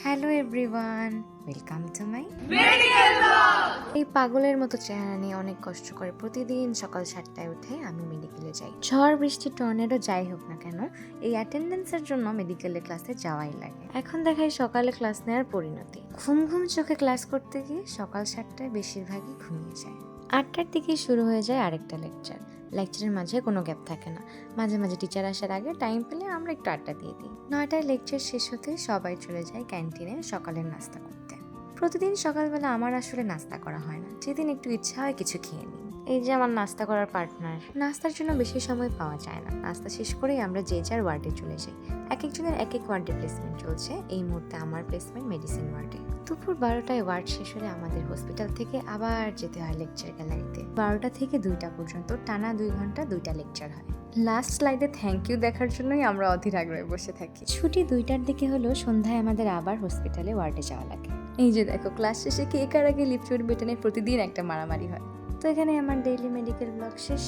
Hello everyone, welcome to my medical blog. এই পাগলের মতো চেহারা নিয়ে অনেক কষ্ট করে প্রতিদিন সকাল 7টায় উঠে আমি মেডিকেলে যাই। ঝড় বৃষ্টি টর্নেডো যাই হোক না কেন, এই অ্যাটেন্ডেন্সের জন্য মেডিকেলের ক্লাসে যাওয়াই লাগে। এখন দেখাই সকালে ক্লাস নেওয়ার পরিণতি। ঘুম ঘুম চোখে ক্লাস করতে গিয়ে সকাল 7টায় বেশিরভাগই ঘুমিয়ে যায়। 8টার দিকে শুরু হয়ে যায় আরেকটা লেকচারের মাঝে কোনো গ্যাপ থাকে না। মাঝে মাঝে টিচার আসার আগে টাইম পেলে আমরা একটু আড্ডা দিয়ে দিই। 9টায় লেকচার শেষ হতে সবাই চলে যায় ক্যান্টিনে সকালের নাস্তা করতে। প্রতিদিন সকালবেলা আমার আসলে নাস্তা করা হয় না, যেদিন একটু ইচ্ছা হয় কিছু খেয়ে নিই। এই যে আমার নাস্তা করার পার্টনার। নাস্তার জন্য বেশি সময় পাওয়া যায় না। নাস্তা শেষ করেই আমরা যে যার ওয়ার্ডে চলে যাই। এক একজনের এক এক ওয়ার্ডে প্লেসমেন্ট চলছে। এই মুহূর্তে আমার প্লেসমেন্ট মেডিসিন ওয়ার্ডে। দুপুর 12টায় ওয়ার্ড শেষ হলে আমাদের হসপিটাল থেকে আবার যেতে হয় লেকচার গ্যালারিতে। 12টা থেকে 2টা পর্যন্ত টানা 2 ঘন্টা 2টা লেকচার হয়। লাস্ট স্লাইডে থ্যাংক ইউ দেখার জন্যই আমরা অধীর আগ্রহে বসে থাকি। ছুটি 2টার দিকে হলেও সন্ধ্যায় আমাদের আবার হসপিটালে ওয়ার্ডে যাওয়া লাগে। এই যে দেখো, ক্লাস শেষে কে কার আগে লিফট চড়বে এটা নিয়ে প্রতিদিন একটা মারামারি হয়। তো এখানে আমার ডেইলি মেডিকেল ব্লগ শেষ।